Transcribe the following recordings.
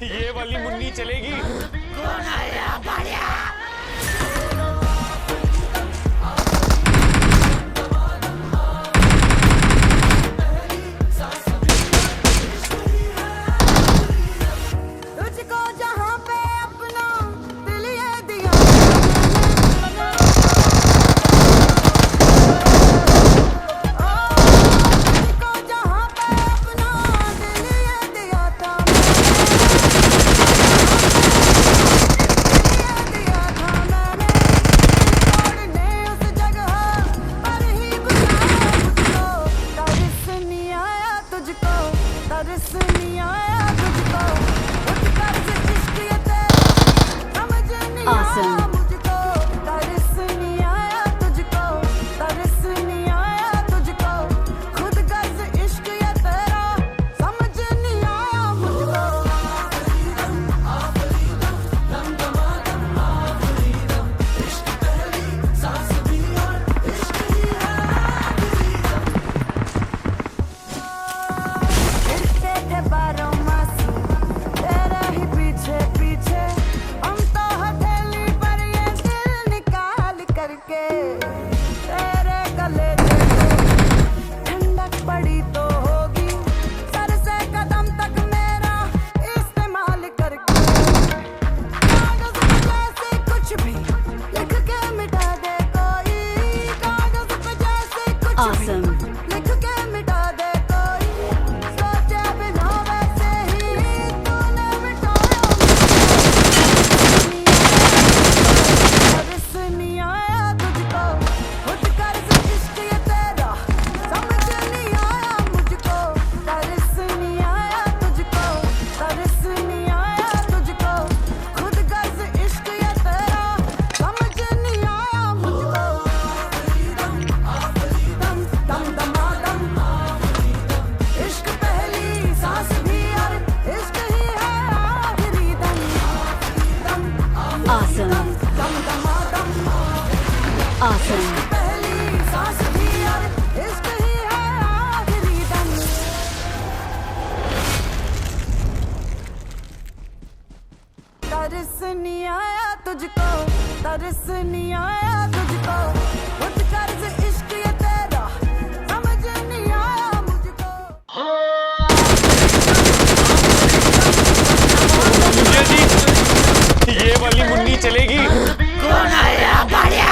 ये वाली मुन्नी चलेगी। कौन आया बढ़िया? Awesome. Awesome. Awesome. Awesome. तरस नहीं आया तुझको, तरस नहीं आया तुझको, खुद कर्ज इश्क ये तेरा समझ नहीं आया मुझको। ये वाली मुन्नी चलेगी। कौन आया बढ़िया?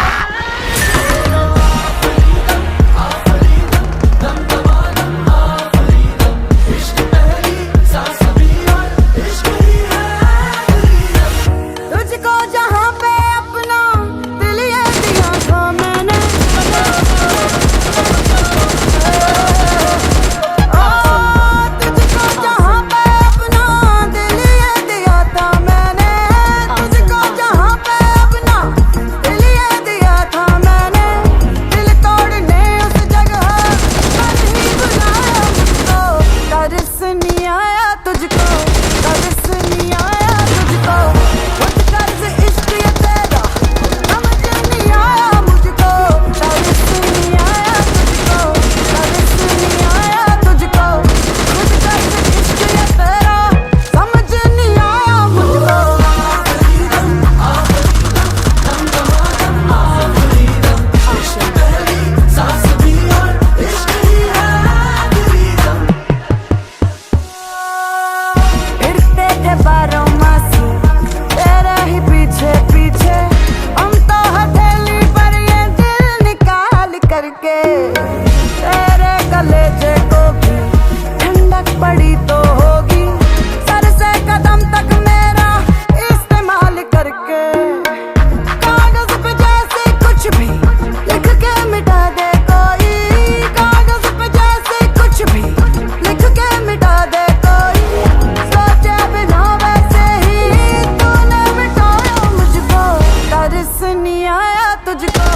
तुझको,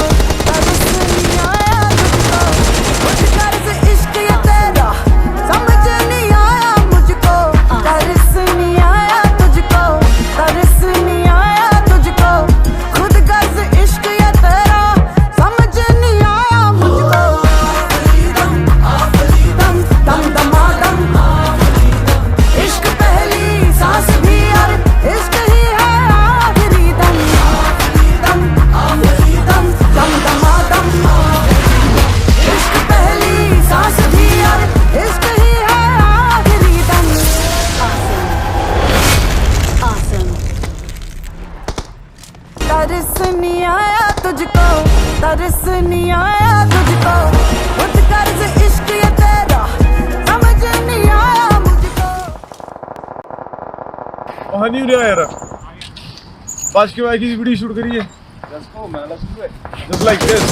खुद कर्ज इश्क ये तेरा समझ नहीं आया। तरस नहीं आया तुझको, कुछ कर्ज इश्क ये तेरा समझ नहीं आया मुझको। हाँ नहीं उड़िया यार बाज के की वीडियो शूट करिए just like this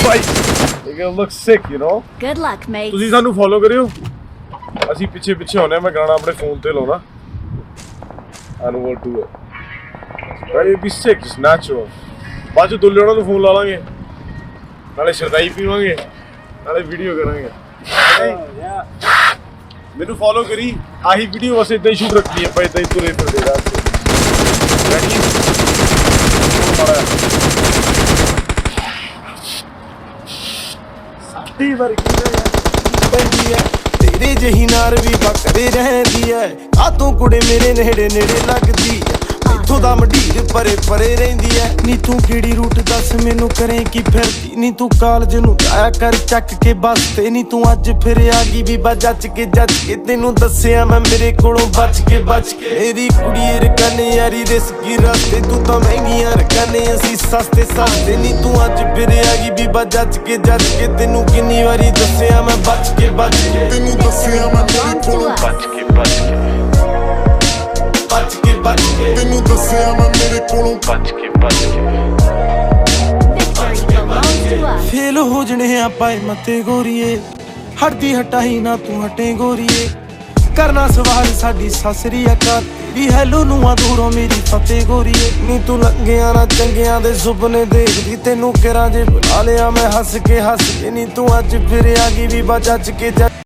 like you can look sick you know Good luck, mate. ਤੁਸੀਂ ਸਾਨੂੰ ਫੋਲੋ ਕਰਿਓ ਅਸੀਂ ਪਿੱਛੇ ਪਿੱਛੇ ਆਉਨੇ ਮੈਂ ਗਾਣਾ ਆਪਣੇ ਫੋਨ ਤੇ ਲਾਉਣਾ and we'll do it ready to be sick just natural ਬਾਅਦ ਚ ਦੁੱਲੇ ਉਹਨਾਂ ਨੂੰ ਫੋਨ ਲਾ ਲਾਂਗੇ ਨਾਲੇ ਸ਼ਰਦਾਈ ਪੀਵਾਂਗੇ ਨਾਲੇ ਵੀਡੀਓ ਕਰਾਂਗੇ ਮੈਨੂੰ ਫੋਲੋ ਕਰੀ ਆਹੀ ਵੀਡੀਓ ਬਸ ਇਦਾਂ ਹੀ ਸ਼ੂਟ ਰੱਖਣੀ ਆਪਾਂ ਇਦਾਂ ਹੀ ਤੁਰੇ ਫਿਰਦੇ ਰਾਤ ਰੈਡੀ ਸਾਡੀ ਵਰਗੀ ਪੈਂਦੀ ਹੈ ਤੇਰੇ ਜਹੀ ਨਾਰ ਵੀ ਬੱਕਦੇ ਰਹਿੰਦੀ ਐ ਆ ਤੂੰ ਕੁੜੇ ਮੇਰੇ ਨੇੜੇ ਨੇੜੇ ਲੱਗਦੀ ਐ ਇੱਥੋਂ ਦਾ ਮਢੀਰ ਪਰੇ ਪਰੇ ਰਹਿੰਦੀ ਐ ਨੀ ਤੂੰ ਕਿਹੜੀ ਰੂਟ ਦੱਸ ਮੈਨੂੰ ਕਰੇ ਕੀ ਫਿਰਦੀ ਨੀ ਤੂੰ ਕਾਲਜ ਨੂੰ ਜਾਇਆ ਕਰ ਚੱਕ ਕੇ ਬੱਸ ਤੇ ਨੀ ਤੂੰ ਅੱਜ ਫਿਰ ਆ ਗਈ ਬੀਬਾ ਜੱਜ ਕੇ ਤੈਨੂੰ ਦੱਸਿਆ ਮੈਂ ਮੇਰੇ ਕੋਲੋਂ ਬਚ ਕੇ ਮੇਰੀ ਕੁੜੀ ਰਕਾਨੇ ਯਾਰੀ ਰਿਸਕੀ ਰਸਤੇ ਤੂੰ ਤਾਂ ਮਹਿੰਗੀਆਂ ਰਕਾਨੇ ਅਸੀਂ ਸਸਤੇ ਨੀ ਤੂੰ ਅੱਜ ਫਿਰ ਆ ਗਈ ਬੀਬਾ ਜੱਜ ਕੇ ਤੈਨੂੰ ਕਿੰਨੀ ਵਾਰੀ ਦੱਸਿਆ ਮੈਂ ਬਚ ਕੇ ਤੈਨੂੰ ਦੱਸਿਆ ਮੈਂ ਮੇਰੇ ਕੋਲੋਂ ਬਚ ਕੇ ਤੈਨੂੰ ਦੱਸਿਆ ਮੈਂ ਮੇਰੇ ਕੋਲੋਂ ਬਚ ਕੇ Victory belongs to us. Fail ਹੋ ਜਣੇ ਆਪਾਂ ਮੱਤੇ ਗੋਰੀਏ ਹਟਦੀ ਹਟਾਈ ਨਾ ਤੂੰ ਹਟੇ ਗੋਰੀਏ ਕਰਨਾ ਸਵਾਲ ਸਾਡੀ ਸਾਸਰੀ ਅਕਾਲ ਤੇਰੀ ਹੈਲੋ ਨੂੰ ਆ ਦੂਰੋਂ ਮੇਰੀ ਫਤਿਹ ਗੋਰੀਏ ਨੀ ਤੂੰ ਲੰਗਿਆਂ ਨਾ ਚੰਗਿਆਂ ਦੇ ਸੁਪਨੇ ਦੇਖਦੀ ਤੈਨੂੰ ਕਿਰਾਂ ਜੇ ਬੁਲਾ ਲਿਆ ਮੈਂ ਹੱਸ ਕੇ ਨੀ ਤੂੰ ਅੱਜ ਫਿਰ ਆ ਗਈ ਵੀ ਬਚ ਕੇ